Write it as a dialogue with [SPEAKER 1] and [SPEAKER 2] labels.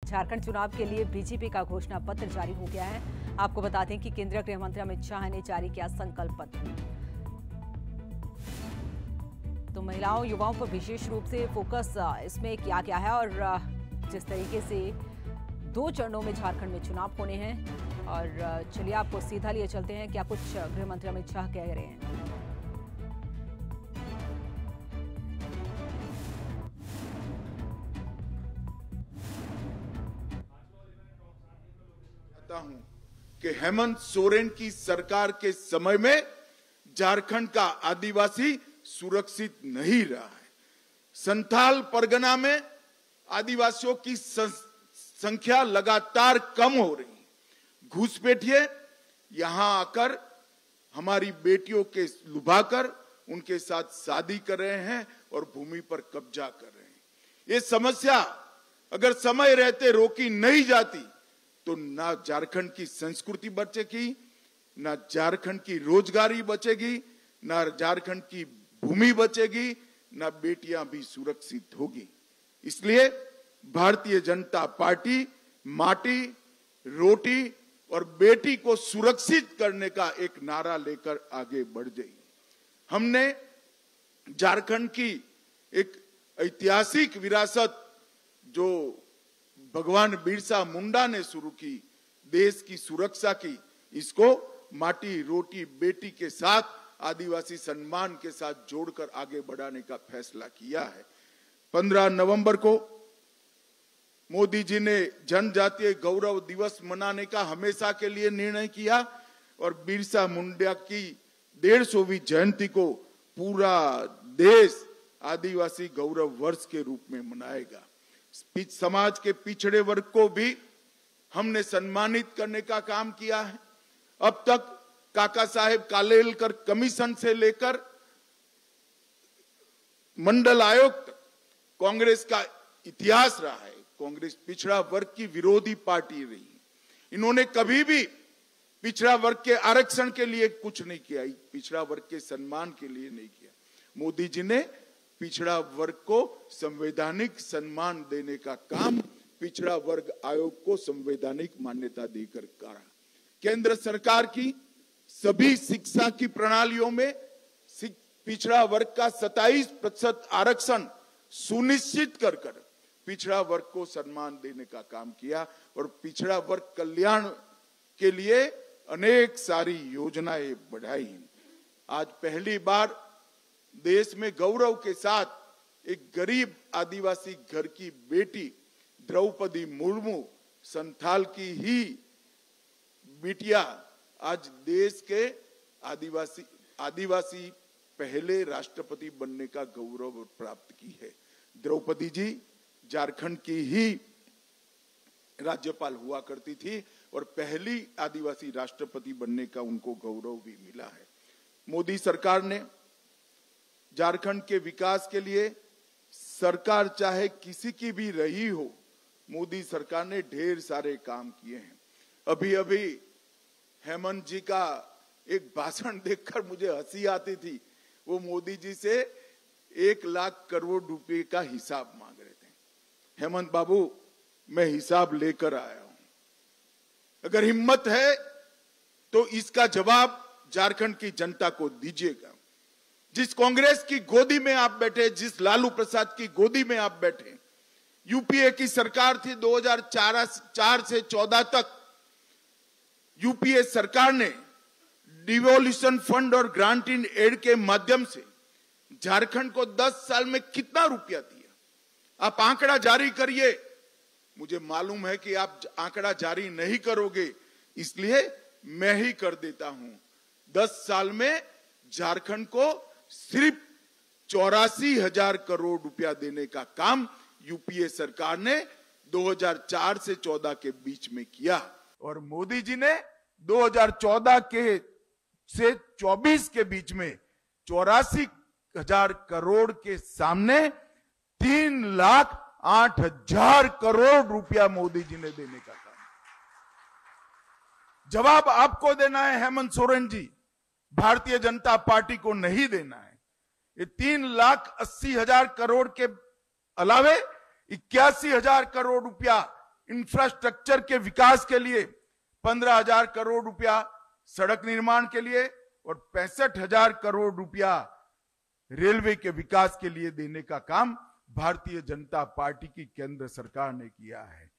[SPEAKER 1] झारखंड चुनाव के लिए बीजेपी का घोषणा पत्र जारी हो गया है। आपको बता दें कि केंद्रीय गृह मंत्री अमित शाह ने जारी किया संकल्प पत्र। तो महिलाओं युवाओं पर विशेष रूप से फोकस इसमें किया गया है और जिस तरीके से 2 चरणों में झारखंड में चुनाव होने हैं। और चलिए आपको सीधा लिए चलते हैं क्या कुछ गृह मंत्री अमित शाह कह रहे हैं।
[SPEAKER 2] हूं कि हेमंत सोरेन की सरकार के समय में झारखंड का आदिवासी सुरक्षित नहीं रहा है। संथाल परगना में आदिवासियों की संख्या लगातार कम हो रही। घुसपैठिए यहां आकर हमारी बेटियों के लुभाकर उनके साथ शादी कर रहे हैं और भूमि पर कब्जा कर रहे हैं। ये समस्या अगर समय रहते रोकी नहीं जाती तो ना झारखंड की संस्कृति बचेगी, ना झारखंड की रोजगारी बचेगी, ना झारखंड की भूमि बचेगी, ना बेटियां भी सुरक्षित होगी। इसलिए भारतीय जनता पार्टी माटी, रोटी और बेटी को सुरक्षित करने का एक नारा लेकर आगे बढ़ गई। हमने झारखंड की एक ऐतिहासिक विरासत जो भगवान बिरसा मुंडा ने शुरू की, देश की सुरक्षा की, इसको माटी, रोटी, बेटी के साथ आदिवासी सम्मान के साथ जोड़कर आगे बढ़ाने का फैसला किया है। 15 नवंबर को मोदी जी ने जनजातीय गौरव दिवस मनाने का हमेशा के लिए निर्णय किया और बिरसा मुंडा की 150वीं जयंती को पूरा देश आदिवासी गौरव वर्ष के रूप में मनाएगा। समाज के पिछड़े वर्ग को भी हमने सम्मानित करने का काम किया है। अब तक काका साहेब कालेलकर कमीशन से लेकर मंडल आयोग तक कांग्रेस का इतिहास रहा है। कांग्रेस पिछड़ा वर्ग की विरोधी पार्टी रही। इन्होंने कभी भी पिछड़ा वर्ग के आरक्षण के लिए कुछ नहीं किया, पिछड़ा वर्ग के सम्मान के लिए नहीं किया। मोदी जी ने पिछड़ा वर्ग को संवैधानिक सम्मान देने का काम पिछड़ा वर्ग आयोग को संवैधानिक मान्यता देकर करा। केंद्र सरकार की सभी शिक्षा की प्रणालियों में पिछड़ा वर्ग का 27% आरक्षण सुनिश्चित कर पिछड़ा वर्ग को सम्मान देने का काम किया और पिछड़ा वर्ग कल्याण के लिए अनेक सारी योजनाएं बढ़ाई। आज पहली बार देश में गौरव के साथ एक गरीब आदिवासी घर की बेटी द्रौपदी मुर्मू, संथाल की ही बिटिया, आज देश के आदिवासी पहले राष्ट्रपति बनने का गौरव प्राप्त की है। द्रौपदी जी झारखंड की ही राज्यपाल हुआ करती थी और पहली आदिवासी राष्ट्रपति बनने का उनको गौरव भी मिला है। मोदी सरकार ने झारखंड के विकास के लिए, सरकार चाहे किसी की भी रही हो, मोदी सरकार ने ढेर सारे काम किए हैं। अभी अभी हेमंत जी का एक भाषण देखकर मुझे हंसी आती थी। वो मोदी जी से 1 लाख करोड़ रुपए का हिसाब मांग रहे थे। हेमंत बाबू, मैं हिसाब लेकर आया हूं। अगर हिम्मत है तो इसका जवाब झारखंड की जनता को दीजिएगा। जिस कांग्रेस की गोदी में आप बैठे, जिस लालू प्रसाद की गोदी में आप बैठे, यूपीए की सरकार थी 2004 से 14 तक। यूपीए सरकार ने डिवोल्यूशन फंड और ग्रांट इन एड के माध्यम से झारखंड को 10 साल में कितना रुपया दिया? आप आंकड़ा जारी करिए। मुझे मालूम है कि आप आंकड़ा जारी नहीं करोगे, इसलिए मैं ही कर देता हूं। 10 साल में झारखंड को सिर्फ 84,000 करोड़ रुपया देने का काम यूपीए सरकार ने 2004 से 14 के बीच में किया और मोदी जी ने 2014 से 24 के बीच में 84,000 करोड़ के सामने 3,08,000 करोड़ रुपया मोदी जी ने देने का काम। जवाब आपको देना है हेमंत सोरेन जी, भारतीय जनता पार्टी को नहीं देना है। ये 3,80,000 करोड़ के अलावे 81,000 करोड़ रुपया इंफ्रास्ट्रक्चर के विकास के लिए 15,000 करोड़ रुपया सड़क निर्माण के लिए और 65,000 करोड़ रुपया रेलवे के विकास के लिए देने का काम भारतीय जनता पार्टी की केंद्र सरकार ने किया है।